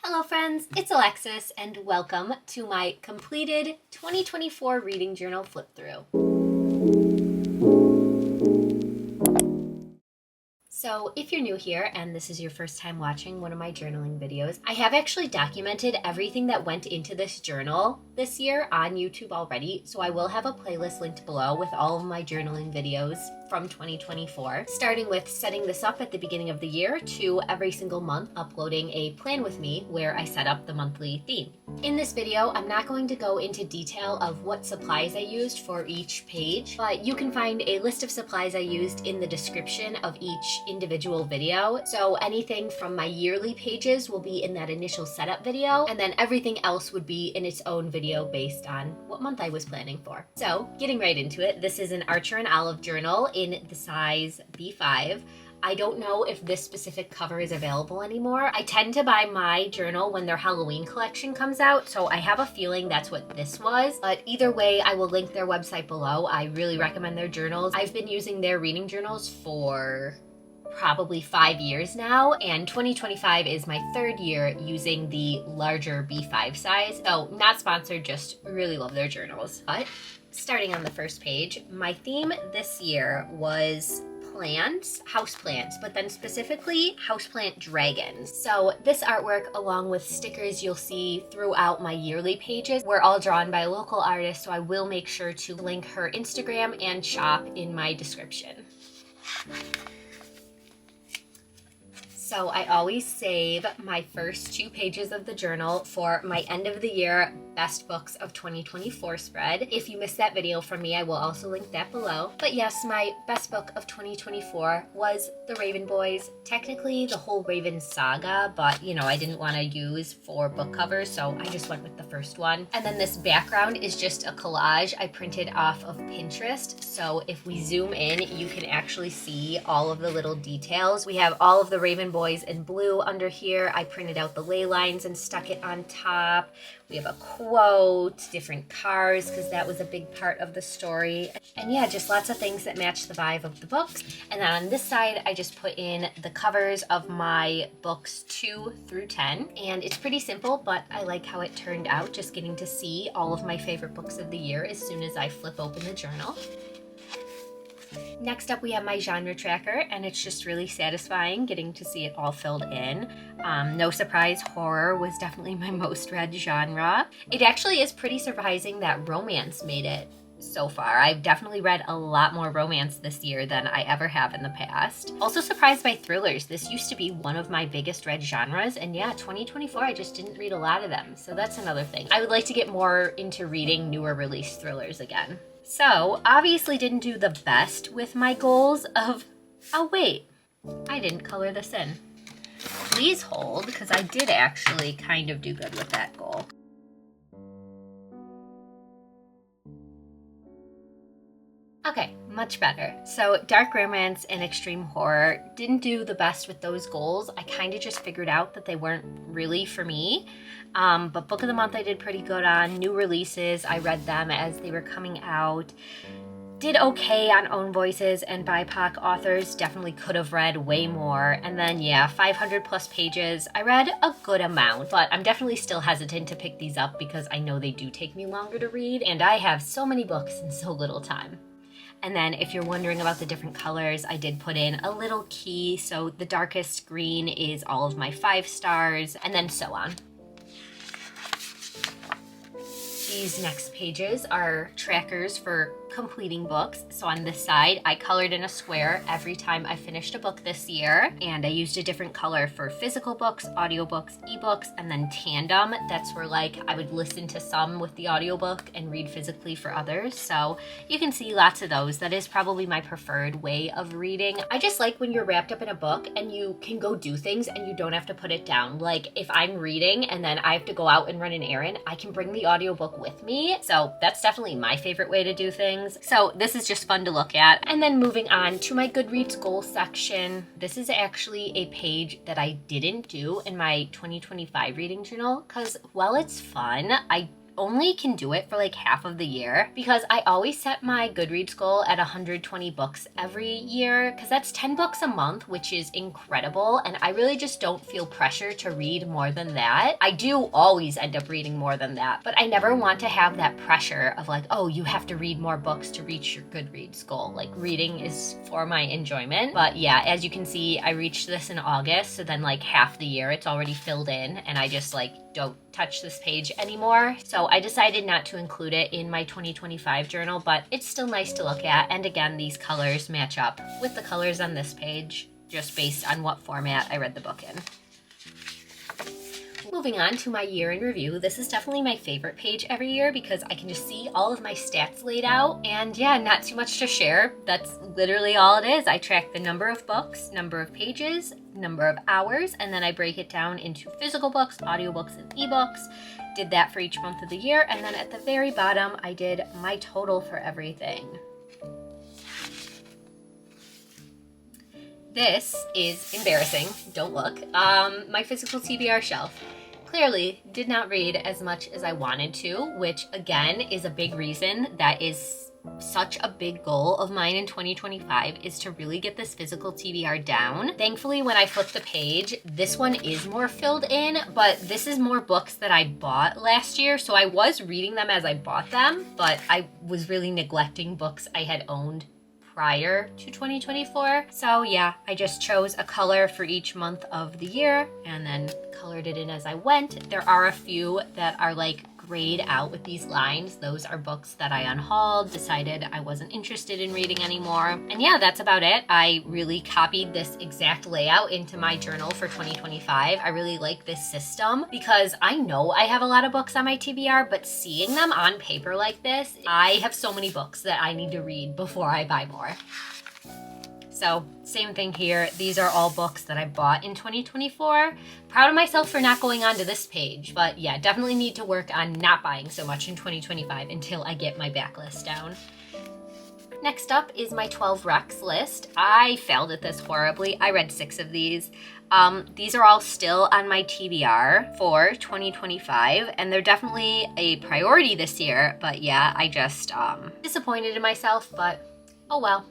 Hello friends, it's Alexis and welcome to my completed 2024 reading journal flip through. So if you're new here and this is your first time watching one of my journaling videos, I have actually documented everything that went into this journal this year on YouTube already, so I will have a playlist linked below with all of my journaling videos from 2024, starting with setting this up at the beginning of the year to every single month uploading a plan with me where I set up the monthly theme. In this video, I'm not going to go into detail of what supplies I used for each page, but you can find a list of supplies I used in the description of each individual video. So anything from my yearly pages will be in that initial setup video, and then everything else would be in its own video based on what month I was planning for. So getting right into it, this is an Archer and Olive journal in the size B5. I don't know if this specific cover is available anymore. I tend to buy my journal when their Halloween collection comes out, so I have a feeling that's what this was. But either way, I will link their website below. I really recommend their journals. I've been using their reading journals for probably 5 years now, and 2025 is my third year using the larger B5 size. So not sponsored, just really love their journals. But starting on the first page, my theme this year was plants, houseplants, but then specifically houseplant dragons. So this artwork, along with stickers you'll see throughout my yearly pages, were all drawn by a local artist, so I will make sure to link her Instagram and shop in my description. So I always save my first 2 pages of the journal for my end of the year best books of 2024 spread. If you missed that video from me, I will also link that below. But yes, my best book of 2024 was The Raven Boys. Technically the whole Raven saga, but you know, I didn't want to use 4 book covers, so I just went with the first one. And then this background is just a collage I printed off of Pinterest. So if we zoom in, you can actually see all of the little details. We have all of the Raven Boys in blue under here. I printed out the ley lines and stuck it on top. We have a quote, different cars, because that was a big part of the story. And yeah, just lots of things that match the vibe of the books. And then on this side, I just put in the covers of my books 2 through 10. And it's pretty simple, but I like how it turned out, just getting to see all of my favorite books of the year as soon as I flip open the journal. Next up, we have my genre tracker, and it's just really satisfying getting to see it all filled in. No surprise, horror was definitely my most read genre. It actually is pretty surprising that romance made it so far. I've definitely read a lot more romance this year than I ever have in the past. Also surprised by thrillers. This used to be one of my biggest read genres, and yeah, 2024 I just didn't read a lot of them, so that's another thing. I would like to get more into reading newer release thrillers again. So, obviously didn't do the best with my goals of, oh wait, I didn't color this in. Please hold, because I did actually kind of do good with that goal. Okay, much better. So dark romance and extreme horror didn't do the best with those goals. I kind of just figured out that they weren't really for me. But book of the month I did pretty good on. New releases, I read them as they were coming out. Did okay on own voices and BIPOC authors. Definitely could have read way more. And then yeah, 500 plus pages. I read a good amount, but I'm definitely still hesitant to pick these up because I know they do take me longer to read, and I have so many books in so little time. And then if you're wondering about the different colors, I did put in a little key. So the darkest green is all of my 5 stars, and then so on. These next pages are trackers for completing books. So on this side, I colored in a square every time I finished a book this year, and I used a different color for physical books, audiobooks, ebooks, and then tandem. That's where like I would listen to some with the audiobook and read physically for others. So you can see lots of those. That is probably my preferred way of reading. I just like when you're wrapped up in a book and you can go do things and you don't have to put it down. Like if I'm reading and then I have to go out and run an errand, I can bring the audiobook with me. So that's definitely my favorite way to do things. So this is just fun to look at. And then moving on to my Goodreads goals section. This is actually a page that I didn't do in my 2025 reading journal because while it's fun, I only can do it for like half of the year because I always set my Goodreads goal at 120 books every year because that's 10 books a month, which is incredible. And I really just don't feel pressure to read more than that. I do always end up reading more than that, but I never want to have that pressure of like, oh, you have to read more books to reach your Goodreads goal. Like reading is for my enjoyment. But yeah, as you can see, I reached this in August. So then like half the year it's already filled in and I just like don't touch this page anymore. So I decided not to include it in my 2025 journal, but it's still nice to look at. And again, these colors match up with the colors on this page, just based on what format I read the book in. Moving on to my year in review, this is definitely my favorite page every year because I can just see all of my stats laid out, and yeah, not too much to share. That's literally all it is. I track the number of books, number of pages, number of hours, and then I break it down into physical books, audiobooks, and ebooks. Did that for each month of the year, and then at the very bottom, I did my total for everything. This is embarrassing, don't look, my physical TBR shelf. Clearly did not read as much as I wanted to, which again is a big reason that is such a big goal of mine in 2025 is to really get this physical TBR down. Thankfully, when I flip the page, this one is more filled in, but this is more books that I bought last year. So I was reading them as I bought them, but I was really neglecting books I had owned prior to 2024. So yeah, I just chose a color for each month of the year and then colored it in as I went. There are a few that are like grayed out with these lines. Those are books that I unhauled, decided I wasn't interested in reading anymore. And yeah, that's about it. I really copied this exact layout into my journal for 2025. I really like this system because I know I have a lot of books on my TBR, but seeing them on paper like this, I have so many books that I need to read before I buy more. So same thing here. These are all books that I bought in 2024. Proud of myself for not going onto this page, but yeah, definitely need to work on not buying so much in 2025 until I get my backlist down. Next up is my 12 recs list. I failed at this horribly. I read 6 of these. These are all still on my TBR for 2025, and they're definitely a priority this year, but yeah, I just disappointed in myself, but oh well.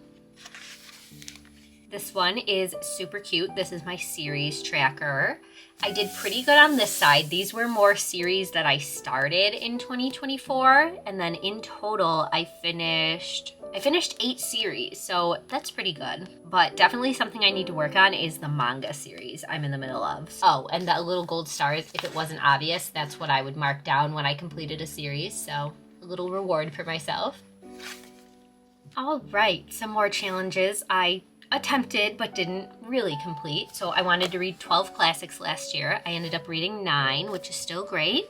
This one is super cute. This is my series tracker. I did pretty good on this side. These were more series that I started in 2024, and then in total I finished 8 series, so that's pretty good. But definitely something I need to work on is the manga series I'm in the middle of. Oh, and the little gold stars, if it wasn't obvious, that's what I would mark down when I completed a series, so a little reward for myself. All right, some more challenges I attempted but didn't really complete. So I wanted to read 12 classics last year. I ended up reading 9, which is still great.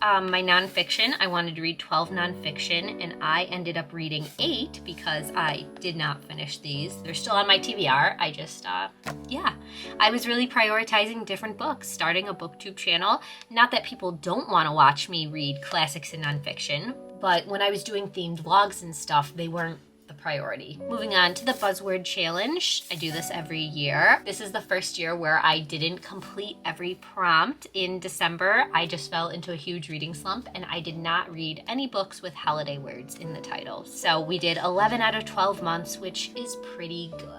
My nonfiction, I wanted to read 12 nonfiction, and I ended up reading 8 because I did not finish these. They're still on my TBR. I just, yeah. I was really prioritizing different books, starting a booktube channel. Not that people don't want to watch me read classics and nonfiction, but when I was doing themed vlogs and stuff, they weren't the priority. Moving on to the buzzword challenge. I do this every year. This is the first year where I didn't complete every prompt in December. I just fell into a huge reading slump and I did not read any books with holiday words in the title. So we did 11 out of 12 months, which is pretty good.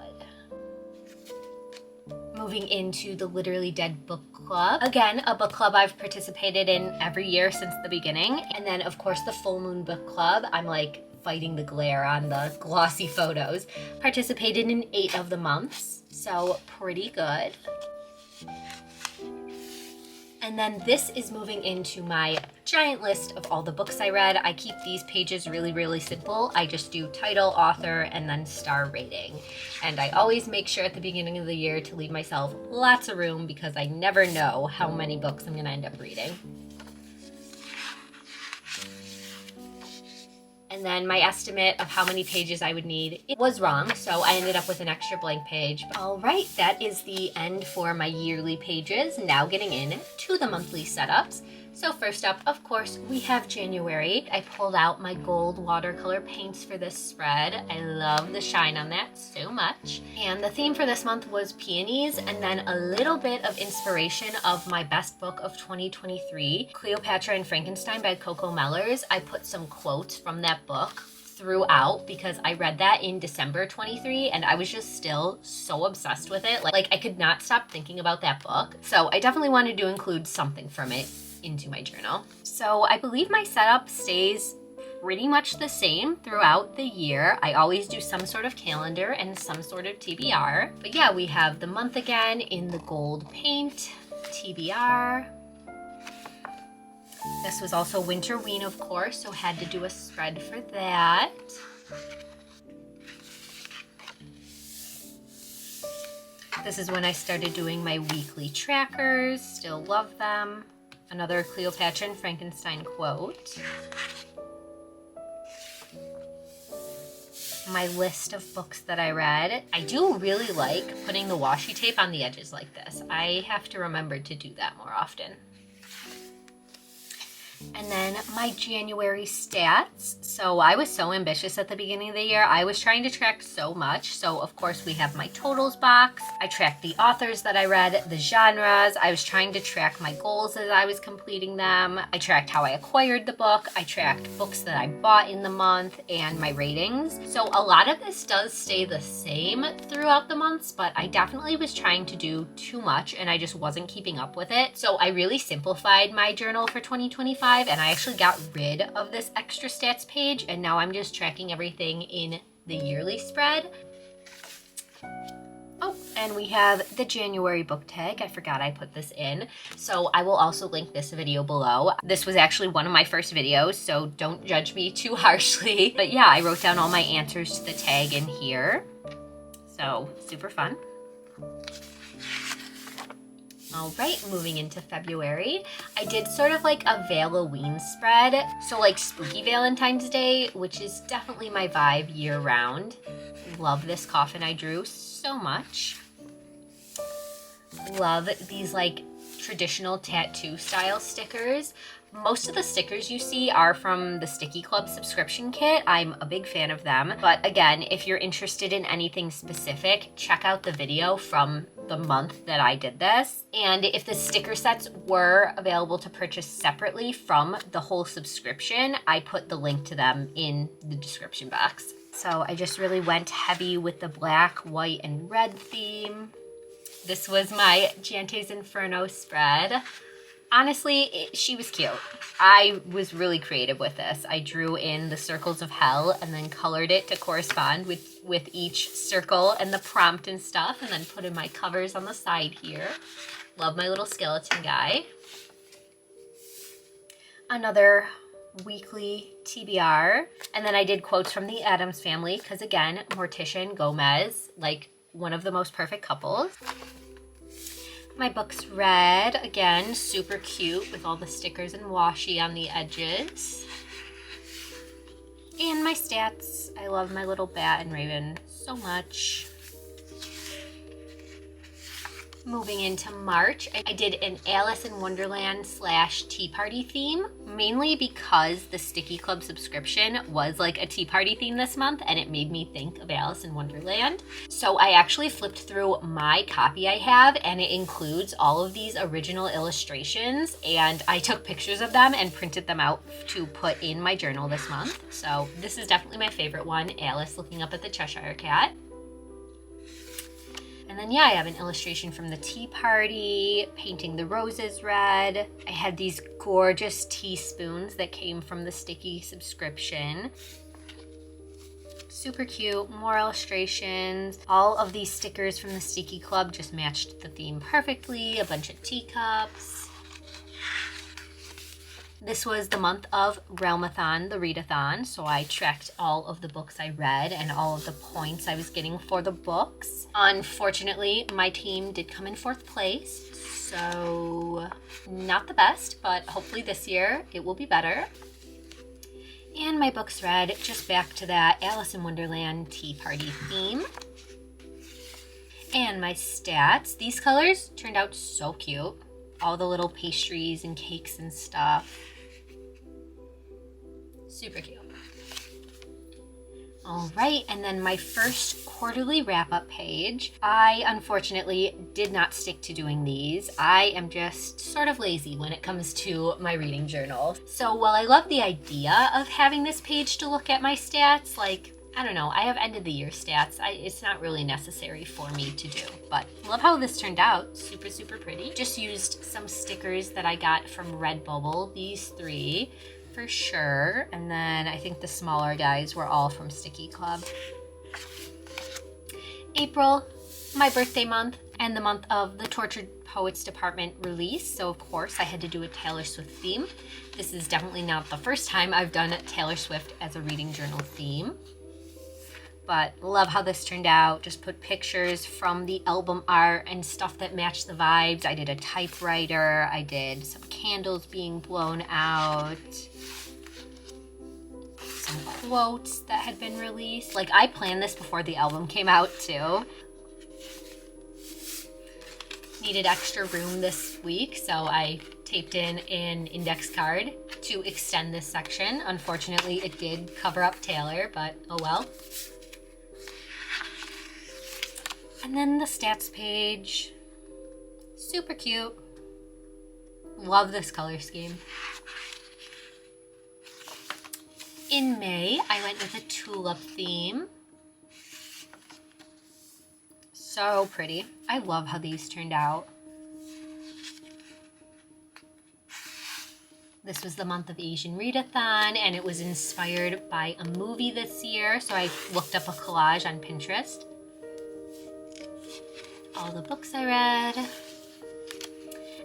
Moving into the Literally Dead book club. Again, a book club I've participated in every year since the beginning. And then of course the full moon book club. I'm like fighting the glare on the glossy photos. Participated in 8 of the months, so pretty good. And then this is moving into my giant list of all the books I read. I keep these pages really, really simple. I just do title, author, and then star rating. And I always make sure at the beginning of the year to leave myself lots of room because I never know how many books I'm gonna end up reading. And then my estimate of how many pages I would need, it was wrong, so I ended up with an extra blank page. All right, that is the end for my yearly pages. Now getting in to the monthly setups. So first up, of course, we have January. I pulled out my gold watercolor paints for this spread. I love the shine on that so much. And the theme for this month was peonies, and then a little bit of inspiration of my best book of 2023, Cleopatra and Frankenstein by Coco Mellers. I put some quotes from that book throughout because I read that in December 23 and I was just still so obsessed with it. Like I could not stop thinking about that book. So I definitely wanted to include something from it into my journal. So I believe my setup stays pretty much the same throughout the year. I always do some sort of calendar and some sort of TBR. But yeah, we have the month again in the gold paint, TBR. This was also Winterween, of course, so had to do a spread for that. This is when I started doing my weekly trackers, still love them. Another Cleopatra and Frankenstein quote. My list of books that I read. I do really like putting the washi tape on the edges like this. I have to remember to do that more often. And then my January stats. So I was so ambitious at the beginning of the year. I was trying to track so much. So of course we have my totals box. I tracked the authors that I read, the genres. I was trying to track my goals as I was completing them. I tracked how I acquired the book. I tracked books that I bought in the month and my ratings. So a lot of this does stay the same throughout the months, but I definitely was trying to do too much and I just wasn't keeping up with it. So I really simplified my journal for 2025. And I actually got rid of this extra stats page and now I'm just tracking everything in the yearly spread. Oh, and we have the January book tag. I forgot I put this in. So I will also link this video below. This was actually one of my first videos, so don't judge me too harshly. But yeah, I wrote down all my answers to the tag in here. So super fun. All right, moving into February, I did sort of like a Halloween spread. So like spooky Valentine's Day, which is definitely my vibe year round. Love this coffin I drew so much. Love these like traditional tattoo style stickers. Most of the stickers you see are from the Sticky Club subscription kit. I'm a big fan of them. But again, if you're interested in anything specific, check out the video from the month that I did this. And if the sticker sets were available to purchase separately from the whole subscription, I put the link to them in the description box. So I just really went heavy with the black, white, and red theme. This was my Jante's Inferno spread. Honestly, she was cute. I was really creative with this. I drew in the circles of hell and then colored it to correspond with each circle and the prompt and stuff, and then put in my covers on the side here. Love my little skeleton guy. Another weekly TBR. And then I did quotes from the Addams Family because, again, Morticia and Gomez, like one of the most perfect couples. My books read, again, super cute with all the stickers and washi on the edges. And my stats, I love my little bat and raven so much. Moving into March, I did an Alice in Wonderland / Tea Party theme, mainly because the Sticky Club subscription was like a tea party theme this month and it made me think of Alice in Wonderland. So I actually flipped through my copy I have and it includes all of these original illustrations, and I took pictures of them and printed them out to put in my journal this month. So this is definitely my favorite one, Alice looking up at the Cheshire Cat. And then, yeah, I have an illustration from the tea party, painting the roses red. I had these gorgeous teaspoons that came from the Sticky subscription. Super cute, more illustrations. All of these stickers from the Sticky Club just matched the theme perfectly. A bunch of teacups. This was the month of Realmathon, the readathon, so I tracked all of the books I read and all of the points I was getting for the books. Unfortunately, my team did come in 4th place, so not the best, but hopefully this year it will be better. And my books read, just back to that Alice in Wonderland tea party theme. And my stats, these colors turned out so cute. all the little pastries and cakes and stuff. Super cute. All right, and then my first quarterly wrap-up page. I unfortunately did not stick to doing these. I am just sort of lazy when it comes to my reading journal. So while I love the idea of having this page to look at my stats, like, I don't know, I have end of the year stats. It's not really necessary for me to do, but love how this turned out. Super, super pretty. Just used some stickers that I got from Redbubble, these 3. For sure, and then I think the smaller guys were all from Sticky Club. April, my birthday month, and the month of the Tortured Poets Department release, so of course I had to do a Taylor Swift theme. This is definitely not the first time I've done Taylor Swift as a reading journal theme, but love how this turned out. Just put pictures from the album art and stuff that matched the vibes. I did a typewriter, I did some candles being blown out, some quotes that had been released. Like, I planned this before the album came out too. Needed extra room this week, so I taped in an index card to extend this section. Unfortunately, it did cover up Taylor, but oh well. And then the stats page. Super cute. Love this color scheme. In May, I went with a tulip theme. So pretty. I love how these turned out. This was the month of Asian Readathon, and it was inspired by a movie this year, so I looked up a collage on Pinterest. All the books I read.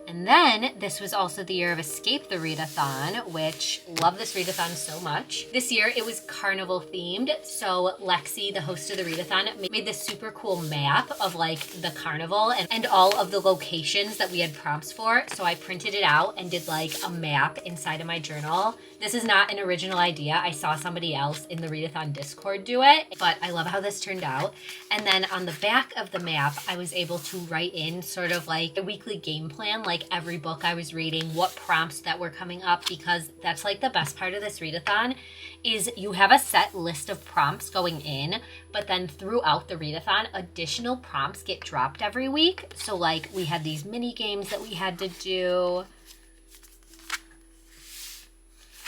And then this was also the year of Escape the Readathon, which love this readathon so much. This year it was carnival themed. So Lexi, the host of the readathon, made this super cool map of like the carnival and all of the locations that we had prompts for. So I printed it out and did like a map inside of my journal. This is not an original idea. I saw somebody else in the readathon Discord do it, but I love how this turned out. And then on the back of the map, I was able to write in sort of like a weekly game plan, like every book I was reading, what prompts that were coming up, because that's like the best part of this readathon is you have a set list of prompts going in, but then throughout the readathon, additional prompts get dropped every week. So like we had these mini games that we had to do.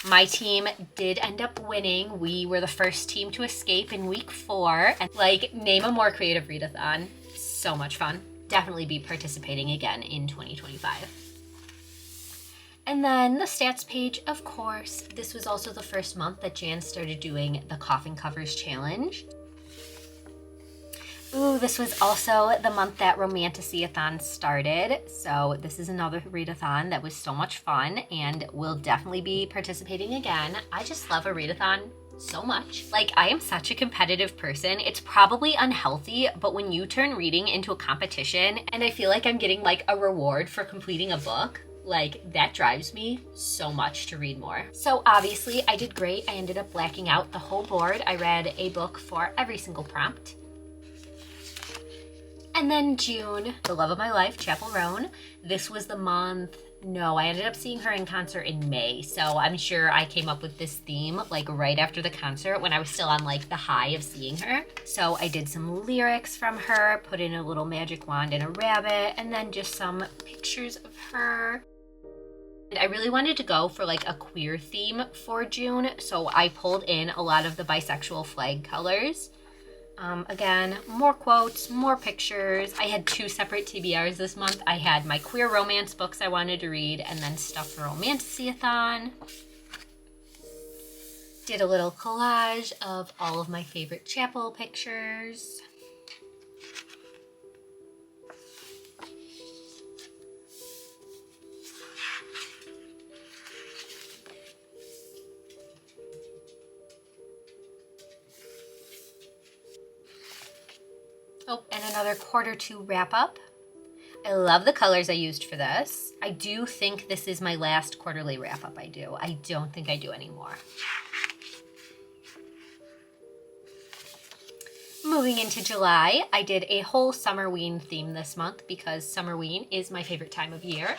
My team did end up winning. We were the first team to escape in week 4. And like, name a more creative readathon. So much fun. Definitely be participating again in 2025. And then the stats page, of course. This was also the first month that Jan started doing the Coffin Covers Challenge. Ooh, this was also the month that Romantasy-a-thon started. So this is another readathon that was so much fun and will definitely be participating again. I just love a readathon so much. Like, I am such a competitive person. It's probably unhealthy, but when you turn reading into a competition and I feel like I'm getting like a reward for completing a book, like that drives me so much to read more. So obviously I did great. I ended up blacking out the whole board. I read a book for every single prompt. And then June, the love of my life, Chapel Roan. This was the month. No, I ended up seeing her in concert in May. So I'm sure I came up with this theme like right after the concert when I was still on like the high of seeing her. So I did some lyrics from her, put in a little magic wand and a rabbit, and then just some pictures of her. And I really wanted to go for like a queer theme for June. So I pulled in a lot of the bisexual flag colors. Again, more quotes, more pictures. I had 2 separate TBRs this month. I had my queer romance books I wanted to read and then stuff for Romantasy-a-thon. Did a little collage of all of my favorite chapel pictures. Oh, and another quarter 2 wrap up. I love the colors I used for this. I do think this is my last quarterly wrap up I do. I don't think I do anymore. Moving into July, I did a whole Summerween theme this month because Summerween is my favorite time of year.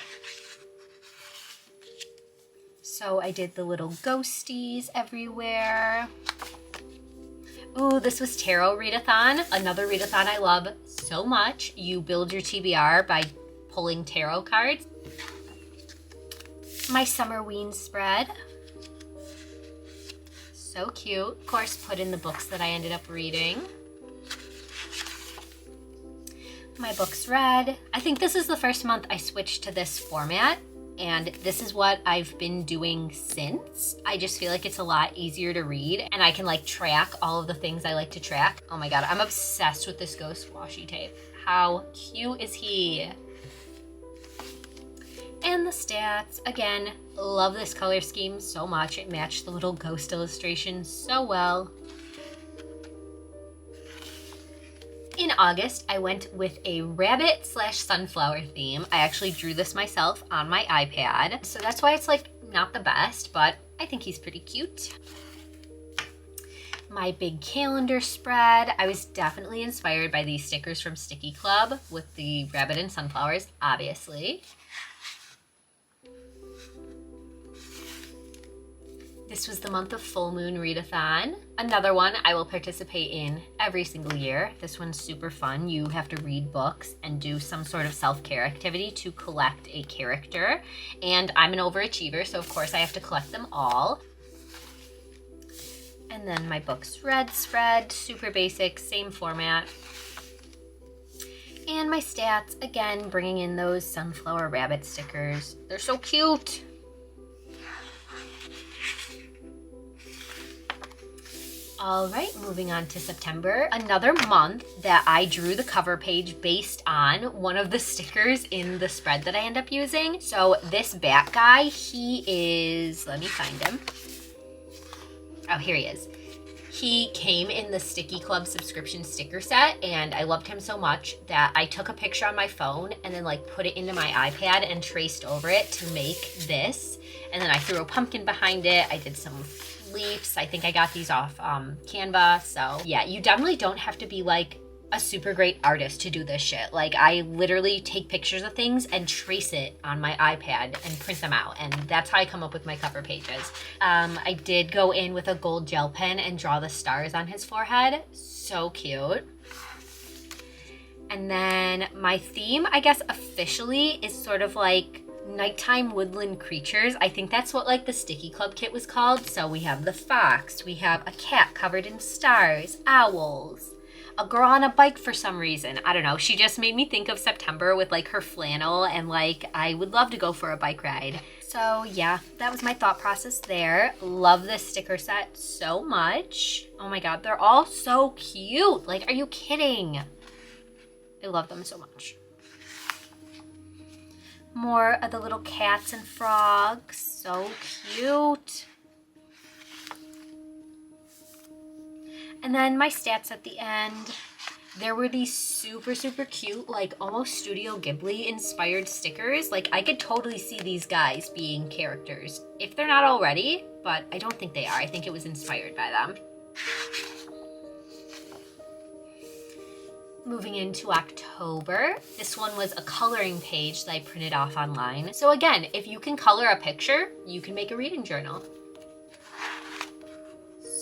So I did the little ghosties everywhere. Ooh, this was Tarot Readathon, another readathon I love so much. You build your TBR by pulling tarot cards. My Summerween spread. So cute. Of course, put in the books that I ended up reading. My books read. I think this is the first month I switched to this format, and this is what I've been doing since. I just feel like it's a lot easier to read, and I can like track all of the things I like to track. Oh my god, I'm obsessed with this ghost washi tape. How cute is he? And the stats, again, love this color scheme so much. It matched the little ghost illustration so well. In August, I went with a rabbit/sunflower theme. I actually drew this myself on my iPad, so that's why it's like not the best, but I think he's pretty cute. My big calendar spread. I was definitely inspired by these stickers from Sticky Club with the rabbit and sunflowers, obviously. This was the month of full moon readathon. Another one I will participate in every single year. This one's super fun. You have to read books and do some sort of self-care activity to collect a character. And I'm an overachiever, so of course I have to collect them all. And then my books read spread, super basic, same format. And my stats, again, bringing in those sunflower rabbit stickers. They're so cute. All right, moving on to September, another month that I drew the cover page based on one of the stickers in the spread that I end up using. So this bat guy, he is, let me find him. Oh, here he is. He came in the Sticky Club subscription sticker set, and I loved him so much that I took a picture on my phone and then like put it into my iPad and traced over it to make this. And then I threw a pumpkin behind it. I did some leaves. I think I got these off Canva. So yeah, you definitely don't have to be like a super great artist to do this shit. Like I literally take pictures of things and trace it on my iPad and print them out, and that's how I come up with my cover pages. I did go in with a gold gel pen and draw the stars on his forehead. So cute. And then my theme, I guess officially, is sort of like nighttime woodland creatures. I think that's what like the Sticky Club kit was called. So we have the fox, we have a cat covered in stars, owls, a girl on a bike for some reason. I don't know. She just made me think of September with like her flannel, and like I would love to go for a bike ride. So yeah, that was my thought process there. Love this sticker set so much. Oh my god, they're all so cute. Like, are you kidding? I love them so much. More of the little cats and frogs. So cute. And then my stats at the end. There were these super, super cute, like almost Studio Ghibli inspired stickers. Like I could totally see these guys being characters, if they're not already, but I don't think they are. I think it was inspired by them. Moving into October, this one was a coloring page that I printed off online. So again, if you can color a picture, you can make a reading journal.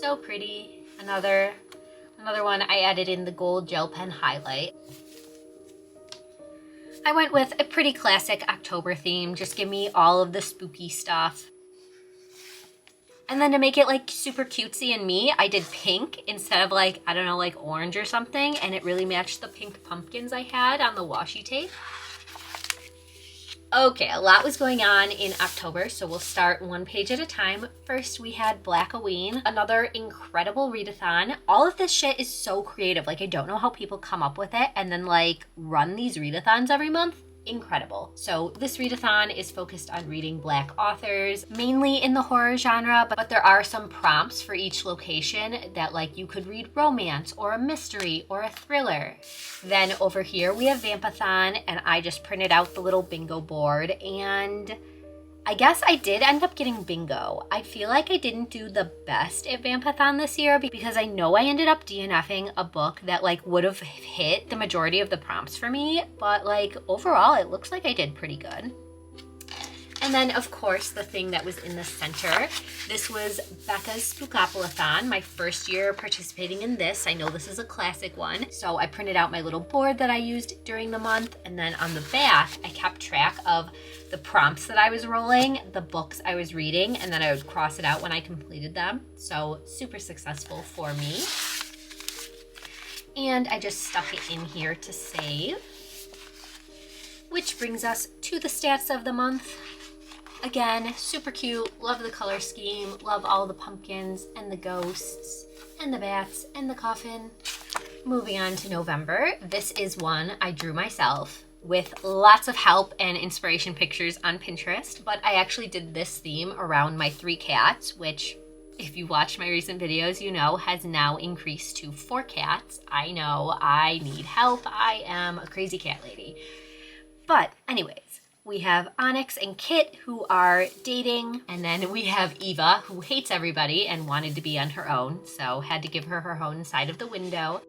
So pretty. Another one, I added in the gold gel pen highlight. I went with a pretty classic October theme. Just give me all of the spooky stuff. And then to make it like super cutesy and me, I did pink instead of like, I don't know, like orange or something. And it really matched the pink pumpkins I had on the washi tape. Okay, a lot was going on in October, so we'll start one page at a time. First, we had Blackoween, another incredible readathon. All of this shit is so creative. Like, I don't know how people come up with it and then like run these readathons every month. Incredible. So this readathon is focused on reading Black authors, mainly in the horror genre, but there are some prompts for each location that like you could read romance or a mystery or a thriller. Then over here we have Vampathon, and I just printed out the little bingo board, and I guess I did end up getting bingo. I feel like I didn't do the best at Vampathon this year because I know I ended up DNFing a book that like would have hit the majority of the prompts for me, but like overall it looks like I did pretty good. And then, of course, the thing that was in the center, this was Becca's Spookopoly-thon, my first year participating in this. I know this is a classic one. So I printed out my little board that I used during the month. And then on the back, I kept track of the prompts that I was rolling, the books I was reading, and then I would cross it out when I completed them. So super successful for me. And I just stuck it in here to save. Which brings us to the stats of the month. Again, super cute, love the color scheme, love all the pumpkins and the ghosts and the bats and the coffin. Moving on to November, this is one I drew myself with lots of help and inspiration pictures on Pinterest, but I actually did this theme around my 3 cats, which if you watched my recent videos, you know has now increased to 4 cats. I know, I need help. I am a crazy cat lady. But anyways, we have Onyx and Kit who are dating, and then we have Eva who hates everybody and wanted to be on her own, so had to give her her own side of the window.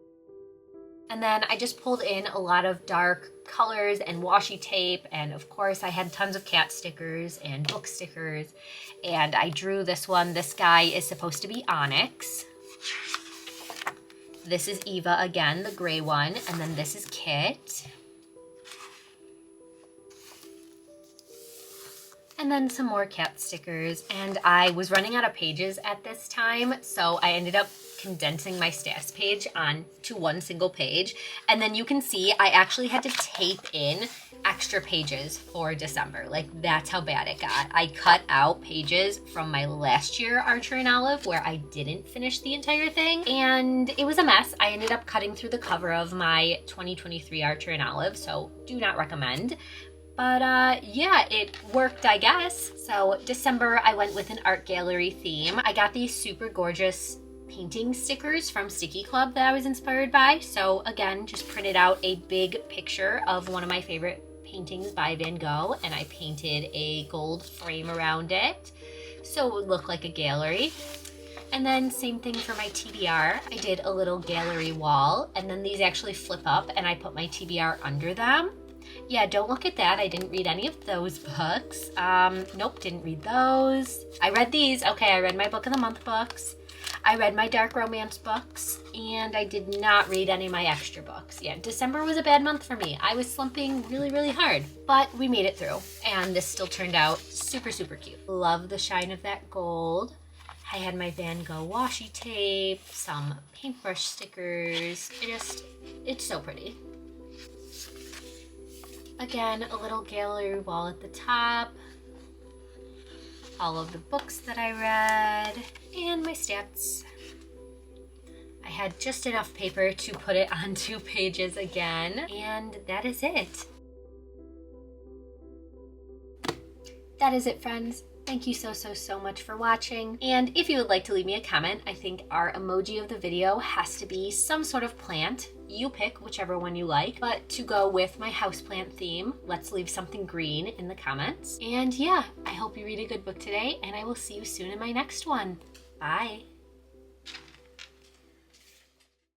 And then I just pulled in a lot of dark colors and washi tape, and of course I had tons of cat stickers and book stickers, and I drew this one. This guy is supposed to be Onyx. This is Eva again, the gray one, and then this is Kit. And then some more cat stickers, and I was running out of pages at this time, so I ended up condensing my stats page onto one single page. And then you can see I actually had to tape in extra pages for December. Like, that's how bad it got. I cut out pages from my last year Archer and Olive where I didn't finish the entire thing, and it was a mess. I ended up cutting through the cover of my 2023 Archer and Olive, so do not recommend. But yeah, it worked, I guess. So December, I went with an art gallery theme. I got these super gorgeous painting stickers from Sticky Club that I was inspired by. So again, just printed out a big picture of one of my favorite paintings by Van Gogh, and I painted a gold frame around it so it would look like a gallery. And then same thing for my TBR. I did a little gallery wall, and then these actually flip up and I put my TBR under them. Yeah, don't look at that. I didn't read any of those books. Nope, didn't read those. I read these. Okay, I read my Book of the Month books. I read my dark romance books, and I did not read any of my extra books. Yeah, December was a bad month for me. I was slumping really, really hard, but we made it through, and this still turned out super, super cute. Love the shine of that gold. I had my Van Gogh washi tape, some paintbrush stickers. It's so pretty. Again, a little gallery wall at the top, all of the books that I read, and my stats. I had just enough paper to put it on 2 pages again, and that is it. That is it, friends. Thank you so much for watching. And if you would like to leave me a comment, I think our emoji of the video has to be some sort of plant. You pick whichever one you like, but to go with my houseplant theme, let's leave something green in the comments. And yeah, I hope you read a good book today, and I will see you soon in my next one. Bye.